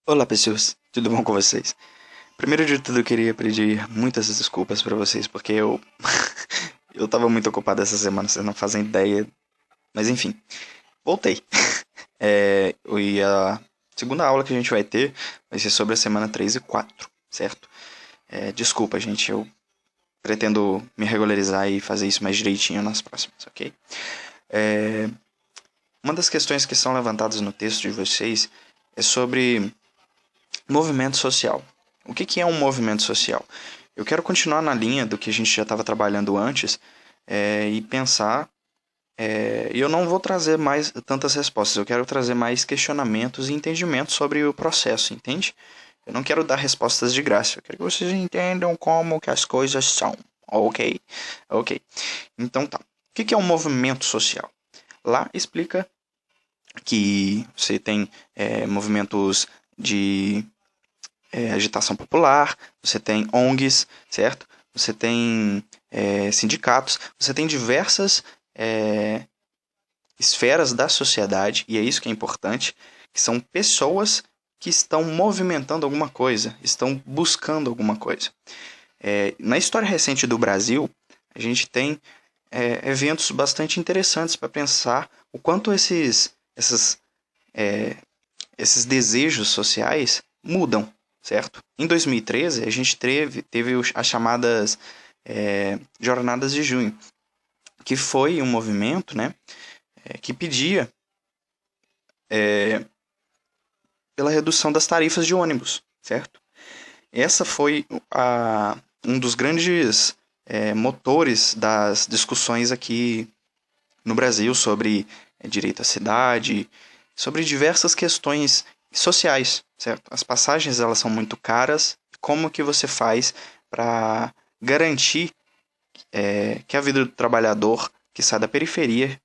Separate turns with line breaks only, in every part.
Olá pessoas, tudo bom com vocês? Primeiro de tudo eu queria pedir muitas desculpas pra vocês porque eu eu tava muito ocupado essa semana, vocês não fazem ideia, mas enfim, voltei. E a segunda aula que a gente vai ter vai ser sobre a semana 3 e 4, certo? Desculpa gente, eu pretendo me regularizar e fazer isso mais direitinho nas próximas, ok? É, uma das questões que são levantadas no texto de vocês é sobre movimento social. O que é um movimento social? Eu quero continuar na linha do que a gente já estava trabalhando antes e pensar. E eu não vou trazer mais tantas respostas, eu quero trazer mais questionamentos e entendimentos sobre o processo, entende? Eu não quero dar respostas de graça, eu quero que vocês entendam como que as coisas são, ok? Ok. Então tá. O que é um movimento social? Lá explica que você tem movimentos de agitação popular, você tem ONGs, certo? Você tem sindicatos, você tem diversas esferas da sociedade, e é isso que é importante, que são pessoas que estão movimentando alguma coisa, estão buscando alguma coisa. Na história recente do Brasil, a gente tem eventos bastante interessantes para pensar o quanto esses desejos sociais mudam, certo? Em 2013, a gente teve as chamadas Jornadas de Junho, que foi um movimento, né, que pedia pela redução das tarifas de ônibus, certo? Essa foi um dos grandes motores das discussões aqui no Brasil sobre direito à cidade, sobre diversas questões sociais, certo? As passagens elas são muito caras. Como que você faz para garantir que a vida do trabalhador que sai da periferia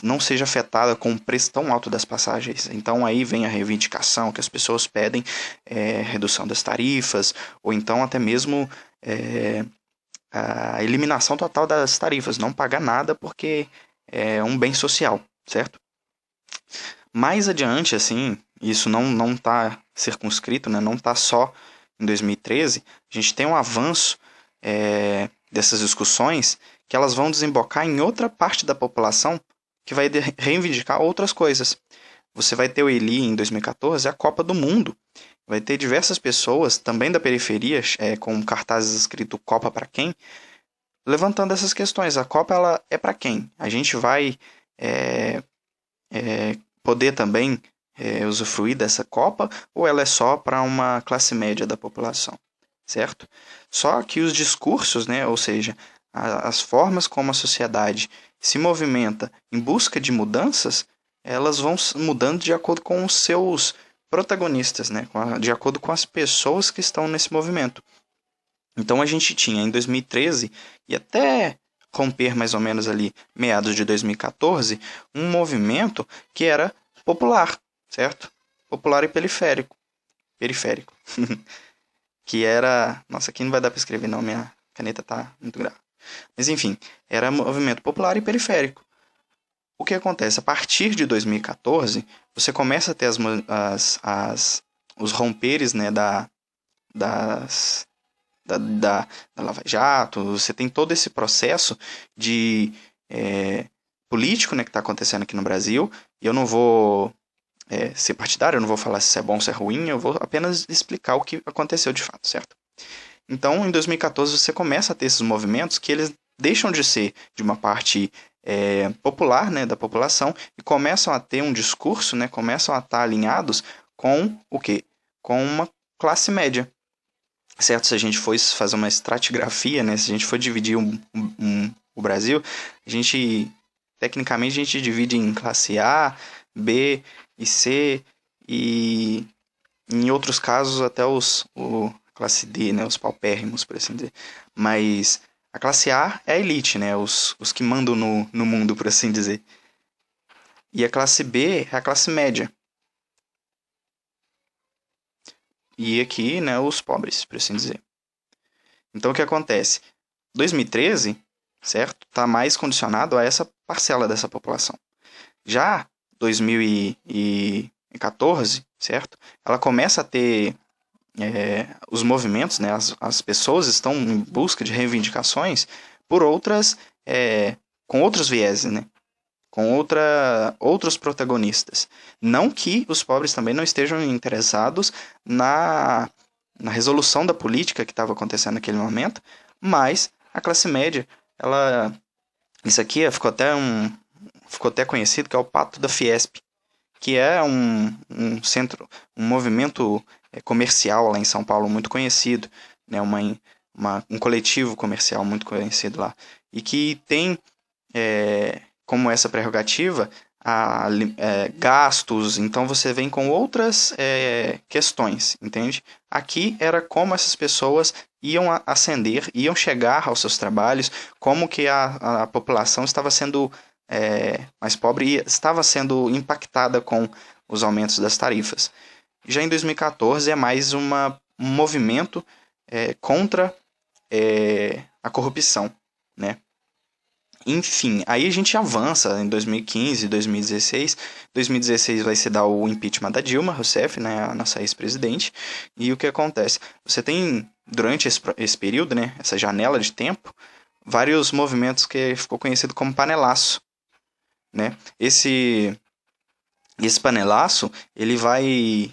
não seja afetada com o preço tão alto das passagens? Então aí vem a reivindicação que as pessoas pedem redução das tarifas, ou então até mesmo a eliminação total das tarifas, não pagar nada porque é um bem social, certo? Mais adiante, assim, isso não está circunscrito, né? Não está só em 2013, a gente tem um avanço dessas discussões que elas vão desembocar em outra parte da população que vai reivindicar outras coisas. Você vai ter o Eli em 2014, a Copa do Mundo. Vai ter diversas pessoas, também da periferia, com cartazes escrito Copa para quem, levantando essas questões. A Copa ela é para quem? A gente vai poder também usufruir dessa Copa ou ela é só para uma classe média da população, certo? Só que os discursos, né, ou seja, as formas como a sociedade se movimenta em busca de mudanças, elas vão mudando de acordo com os seus protagonistas, né, de acordo com as pessoas que estão nesse movimento. Então a gente tinha em 2013 e até romper mais ou menos ali meados de 2014 um movimento que era popular, certo? Popular e periférico, que era, nossa, aqui não vai dar para escrever não, minha caneta tá muito grave. Mas enfim, era movimento popular e periférico. O que acontece? A partir de 2014, você começa a ter os romperes, né, das, da Lava Jato, você tem todo esse processo de político, né, que está acontecendo aqui no Brasil, e eu não vou ser partidário, eu não vou falar se é bom ou se é ruim, eu vou apenas explicar o que aconteceu de fato, certo? Então, em 2014, você começa a ter esses movimentos que eles deixam de ser de uma parte popular, né, da população e começam a ter um discurso, né, começam a estar alinhados com o quê? Com uma classe média, certo? Se a gente fosse fazer uma estratigrafia, né, se a gente for dividir o Brasil, tecnicamente, a gente divide em classe A, B e C, e em outros casos até classe D, né, os paupérrimos, por assim dizer. Mas a classe A é a elite, né, os que mandam no mundo, por assim dizer. E a classe B é a classe média. E aqui, né, os pobres, por assim dizer. Então o que acontece? 2013, certo? Está mais condicionado a essa parcela dessa população. Já 2014, certo? Ela começa a ter os movimentos, né? As pessoas estão em busca de reivindicações por outras, com outros vieses, né? Com outros protagonistas. Não que os pobres também não estejam interessados na resolução da política que estava acontecendo naquele momento, mas a classe média, ela, isso aqui ficou até conhecido que é o Pacto da Fiesp, que é um centro, um movimento comercial lá em São Paulo muito conhecido, né, um coletivo comercial muito conhecido lá, e que tem como essa prerrogativa gastos, então você vem com outras questões, entende? Aqui era como essas pessoas iam ascender, iam chegar aos seus trabalhos, como que a população estava sendo mais pobre e estava sendo impactada com os aumentos das tarifas. Já em 2014 é mais um movimento contra a corrupção, né? Enfim, aí a gente avança em 2015, 2016. 2016 vai se dar o impeachment da Dilma Rousseff, né, a nossa ex-presidente. E o que acontece? Você tem, durante esse período, né, essa janela de tempo, vários movimentos que ficou conhecido como panelaço, né? Esse panelaço, ele vai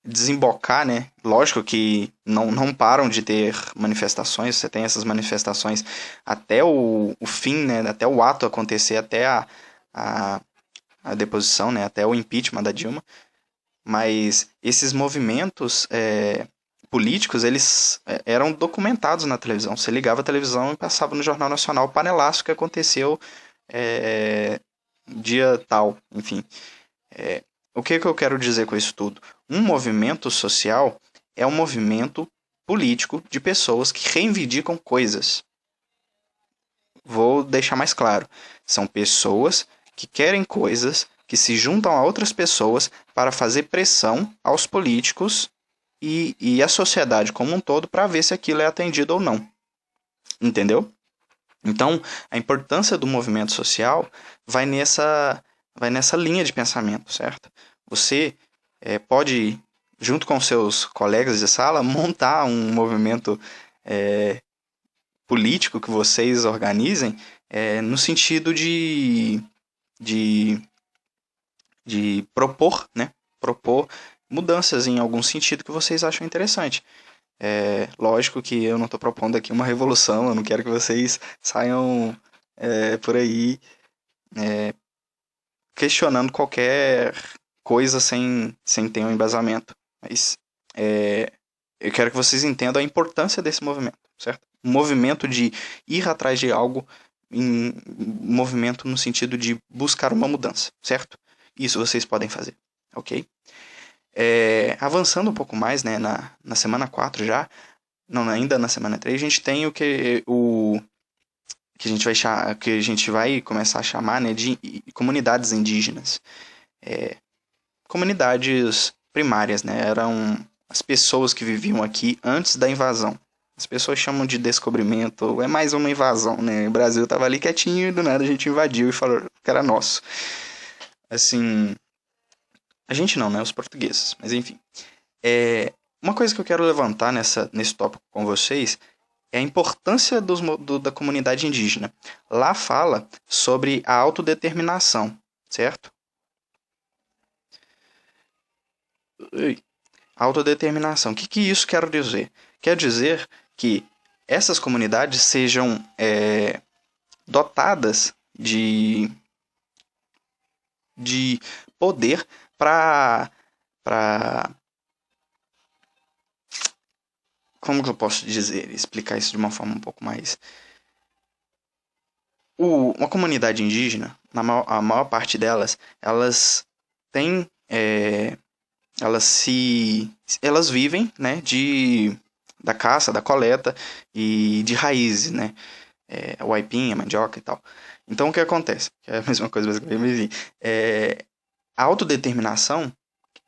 desembocar, né? Lógico que não param de ter manifestações, você tem essas manifestações até o fim, né? Até o ato acontecer, até a deposição, né? Até o impeachment da Dilma. Mas esses movimentos políticos, eles eram documentados na televisão. Você ligava a televisão e passava no Jornal Nacional o panelaço que aconteceu dia tal, enfim. O que eu quero dizer com isso tudo? Um movimento social é um movimento político de pessoas que reivindicam coisas. Vou deixar mais claro. São pessoas que querem coisas, que se juntam a outras pessoas para fazer pressão aos políticos e à sociedade como um todo para ver se aquilo é atendido ou não. Entendeu? Então, a importância do movimento social vai nessa linha de pensamento, certo? Você pode, junto com seus colegas de sala, montar um movimento político que vocês organizem no sentido de propor, né? Propor mudanças em algum sentido que vocês acham interessante. Lógico que eu não estou propondo aqui uma revolução, eu não quero que vocês saiam por aí questionando qualquer coisa sem ter um embasamento. Mas eu quero que vocês entendam a importância desse movimento, certo? Um movimento de ir atrás de algo, um movimento no sentido de buscar uma mudança, certo? Isso vocês podem fazer, ok? Avançando um pouco mais, né, na semana 4 já, não, ainda na semana 3, a gente tem que a gente vai começar a chamar, né, de comunidades indígenas. Comunidades primárias, né, eram as pessoas que viviam aqui antes da invasão. As pessoas chamam de descobrimento, é mais uma invasão, né? O Brasil estava ali quietinho e do nada a gente invadiu e falou que era nosso. Assim, a gente não, né? Os portugueses, mas enfim. Uma coisa que eu quero levantar nesse tópico com vocês é a importância da comunidade indígena. Lá fala sobre a autodeterminação, certo? Autodeterminação. O que isso quer dizer? Quer dizer que essas comunidades sejam dotadas de poder para como que eu posso explicar isso de uma forma um pouco mais... Uma comunidade indígena, a maior parte delas, elas têm... elas vivem, né, da caça, da coleta e de raízes, né? O aipim, a mandioca e tal. Então, o que acontece? É a mesma coisa, basicamente. A autodeterminação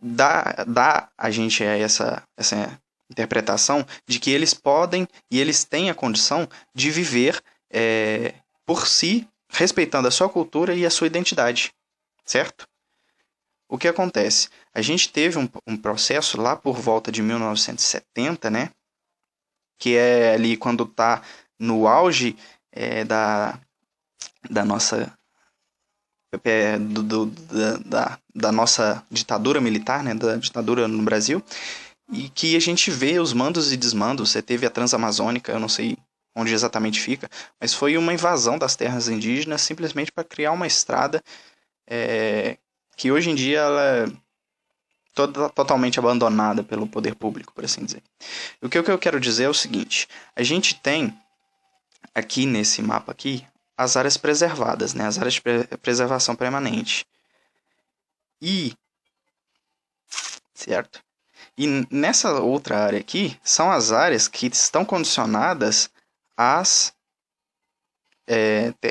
dá a gente essa interpretação de que eles podem e eles têm a condição de viver por si, respeitando a sua cultura e a sua identidade, certo? o que acontece? A gente teve um processo lá por volta de 1970, né? Que é ali quando está no auge da nossa da nossa ditadura militar, né, da ditadura no Brasil, e que a gente vê os mandos e desmandos. Você teve a Transamazônica, eu não sei onde exatamente fica, mas foi uma invasão das terras indígenas simplesmente para criar uma estrada que hoje em dia ela é totalmente abandonada pelo poder público, por assim dizer. O que eu quero dizer é o seguinte: a gente tem aqui nesse mapa aqui as áreas preservadas, né, as áreas de preservação permanente. Certo? E nessa outra área aqui são as áreas que estão condicionadas às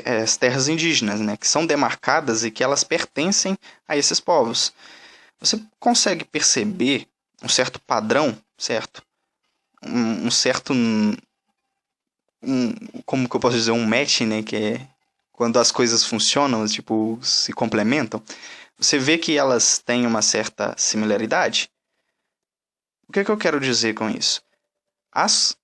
as terras indígenas, né, que são demarcadas e que elas pertencem a esses povos. Você consegue perceber um certo padrão, certo? Um certo... como que eu posso dizer? Um match, né? Que é quando as coisas funcionam, tipo, se complementam. Você vê que elas têm uma certa similaridade. O que eu quero dizer com isso? As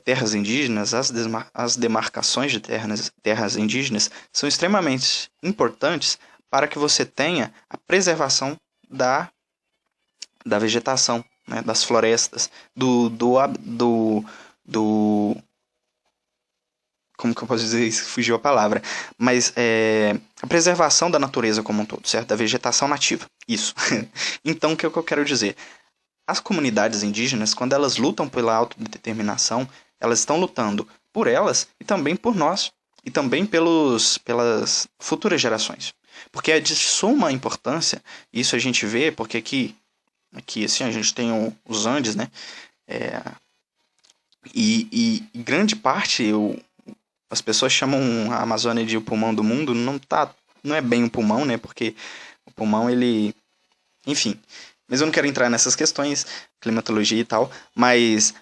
terras indígenas, as demarcações de terras indígenas são extremamente importantes para que você tenha a preservação da vegetação, né, das florestas, como que eu posso dizer isso? Fugiu a palavra. Mas a preservação da natureza como um todo, certo? Da vegetação nativa. Isso. Então, o que eu quero dizer? As comunidades indígenas, quando elas lutam pela autodeterminação, elas estão lutando por elas e também por nós. E também pelas futuras gerações. Porque é de suma importância, isso a gente vê, porque aqui assim, a gente tem os Andes, né? E grande parte, as pessoas chamam a Amazônia de o pulmão do mundo, não é bem um pulmão, né? Porque o pulmão, ele... Enfim, mas eu não quero entrar nessas questões, climatologia e tal, mas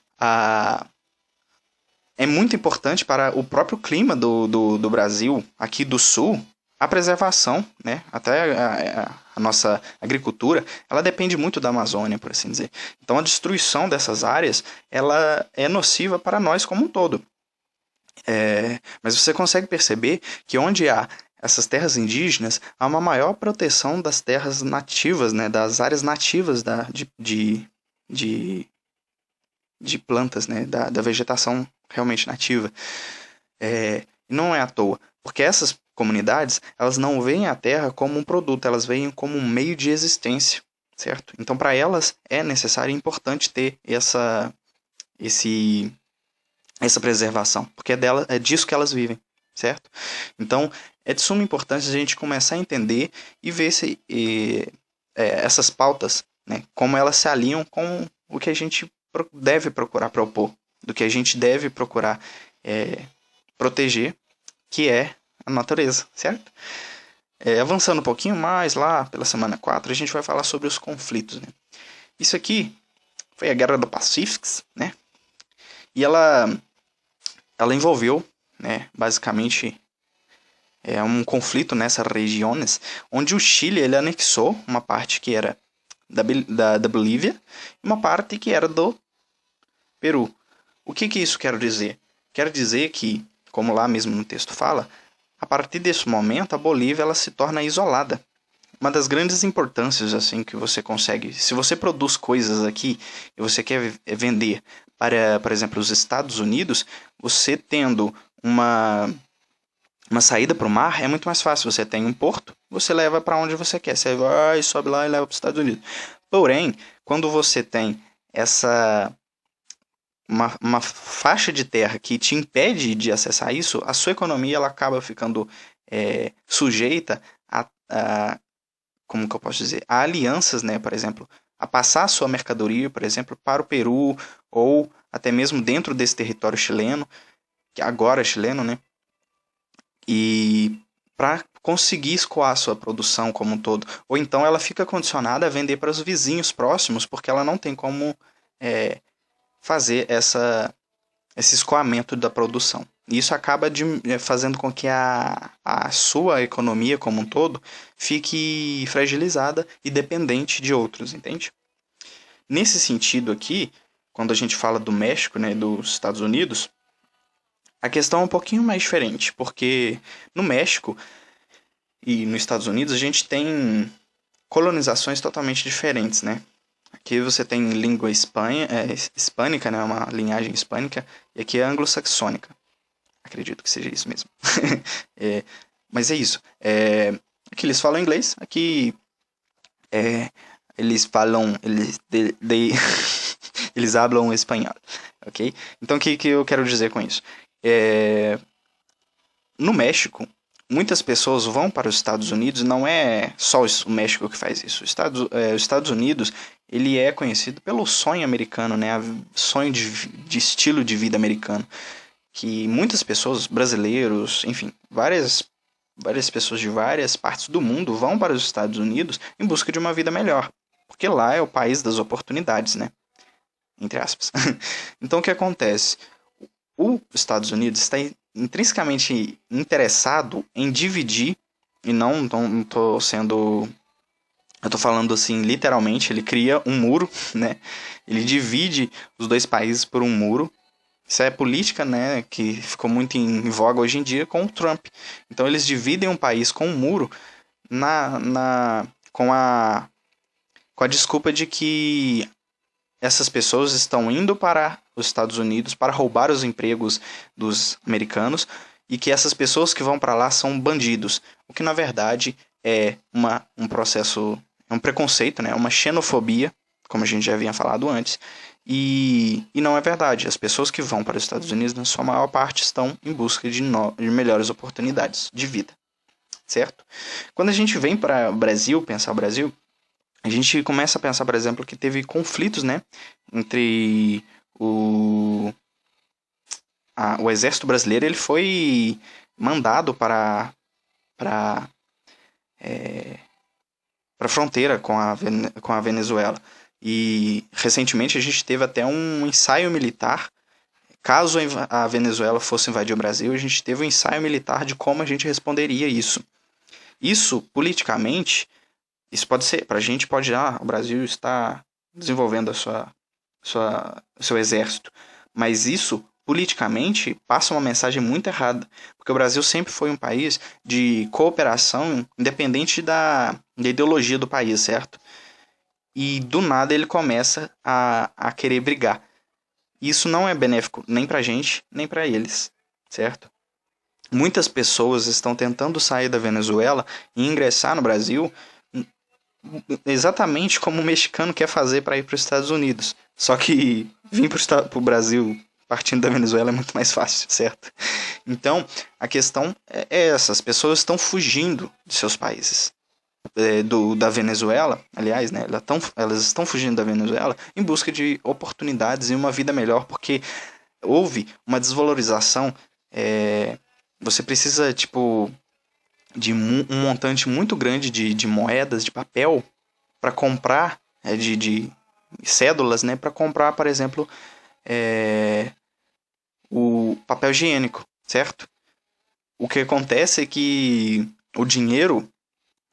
é muito importante para o próprio clima do Brasil, aqui do sul, a preservação, né? Até a nossa agricultura, ela depende muito da Amazônia, por assim dizer. Então a destruição dessas áreas, ela é nociva para nós como um todo. Mas você consegue perceber que onde há essas terras indígenas, há uma maior proteção das terras nativas, né? Das áreas nativas de plantas, né? Da vegetação realmente nativa. Não é à toa, porque essas comunidades, elas não veem a terra como um produto, elas veem como um meio de existência, certo? Então, para elas, é necessário e importante ter essa preservação, porque é disso que elas vivem, certo? Então, é de suma importância a gente começar a entender e ver se essas pautas, né, como elas se alinham com o que a gente deve procurar propor, do que a gente deve procurar proteger, que é a natureza, certo? Avançando um pouquinho mais, lá pela semana 4, a gente vai falar sobre os conflitos, né? Isso aqui foi a Guerra do Pacífico, né? E ela envolveu, né, basicamente, um conflito nessas regiões, onde o Chile ele anexou uma parte que era da Bolívia e uma parte que era do Peru. O que isso quer dizer? Quer dizer que, como lá mesmo no texto fala, a partir desse momento a Bolívia ela se torna isolada. Uma das grandes importâncias assim que você consegue, se você produz coisas aqui e você quer vender para, por exemplo, os Estados Unidos, você tendo uma saída para o mar é muito mais fácil. Você tem um porto, você leva para onde você quer. Você vai, sobe lá e leva para os Estados Unidos. Porém, quando você tem uma faixa de terra que te impede de acessar isso, a sua economia ela acaba ficando sujeita a como que eu posso dizer, a alianças, né, por exemplo, a passar a sua mercadoria, por exemplo, para o Peru ou até mesmo dentro desse território chileno, que agora é chileno, né, e para conseguir escoar a sua produção como um todo. Ou então ela fica condicionada a vender para os vizinhos próximos, porque ela não tem como fazer esse escoamento da produção. isso acaba fazendo com que a sua economia como um todo fique fragilizada e dependente de outros, entende? Nesse sentido aqui, quando a gente fala do México, né, dos Estados Unidos, a questão é um pouquinho mais diferente, porque no México e nos Estados Unidos a gente tem colonizações totalmente diferentes, né? Aqui você tem língua hispânica, né, uma linhagem hispânica, e aqui é anglo-saxônica. Acredito que seja isso mesmo. Mas é isso. Aqui eles falam inglês, aqui eles falam... Eles falam espanhol, ok? Então o que eu quero dizer com isso? No México, muitas pessoas vão para os Estados Unidos, não é só o México que faz isso. Os Estados Unidos, ele é conhecido pelo sonho americano, né? Sonho de estilo de vida americano. Que muitas pessoas, brasileiros, enfim, várias pessoas de várias partes do mundo vão para os Estados Unidos em busca de uma vida melhor. Porque lá é o país das oportunidades, né? Entre aspas. Então o que acontece? Os Estados Unidos está intrinsecamente interessado em dividir, e não estou sendo... Eu estou falando assim, literalmente, ele cria um muro, né? Ele divide os dois países por um muro. Isso é política, né, que ficou muito em voga hoje em dia com o Trump. Então eles dividem um país com um muro com a desculpa de que essas pessoas estão indo para os Estados Unidos para roubar os empregos dos americanos e que essas pessoas que vão para lá são bandidos. O que na verdade é um processo, é um preconceito, né, uma xenofobia, como a gente já havia falado antes. E não é verdade. As pessoas que vão para os Estados Unidos, na sua maior parte, estão em busca de melhores oportunidades de vida. Certo? Quando a gente vem para o Brasil, pensar o Brasil, a gente começa a pensar, por exemplo, que teve conflitos, né, entre o exército brasileiro. Ele foi mandado para a fronteira com a Venezuela. E recentemente a gente teve até um ensaio militar. Caso a Venezuela fosse invadir o Brasil, a gente teve um ensaio militar de como a gente responderia isso. Isso, politicamente, isso pode ser, pra gente pode, o Brasil está desenvolvendo o seu exército. Mas isso, politicamente, passa uma mensagem muito errada. Porque o Brasil sempre foi um país de cooperação, independente da ideologia do país, certo? E do nada ele começa a querer brigar. Isso não é benéfico nem pra gente, nem pra eles, certo? Muitas pessoas estão tentando sair da Venezuela e ingressar no Brasil exatamente como o mexicano quer fazer para ir para os Estados Unidos. Só que vir para o Brasil partindo da Venezuela é muito mais fácil, certo? Então, a questão é essa. As pessoas estão fugindo de seus países. Da Venezuela, aliás, né, elas estão fugindo da Venezuela em busca de oportunidades e uma vida melhor, porque houve uma desvalorização. Você precisa, de um montante muito grande de moedas, de papel, para comprar, de cédulas, né, para comprar, por exemplo, o papel higiênico, certo? O que acontece é que o dinheiro,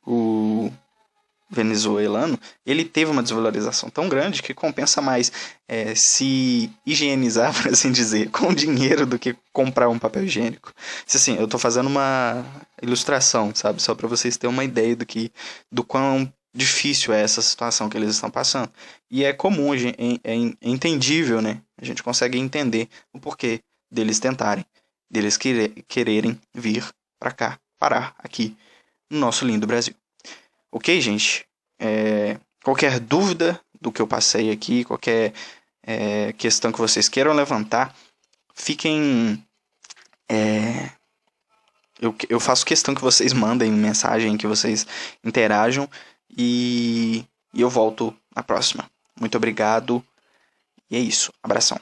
o venezuelano, ele teve uma desvalorização tão grande que compensa mais se higienizar, por assim dizer, com dinheiro do que comprar um papel higiênico. Assim, eu estou fazendo uma ilustração, sabe? Só para vocês terem uma ideia do quão difícil é essa situação que eles estão passando. E é comum, é entendível, né? A gente consegue entender o porquê deles tentarem, deles quererem vir para cá, parar aqui no nosso lindo Brasil. Ok, gente? Qualquer dúvida do que eu passei aqui, qualquer questão que vocês queiram levantar, fiquem... Eu faço questão que vocês mandem mensagem, que vocês interajam, e eu volto na próxima. Muito obrigado, e é isso. Abração.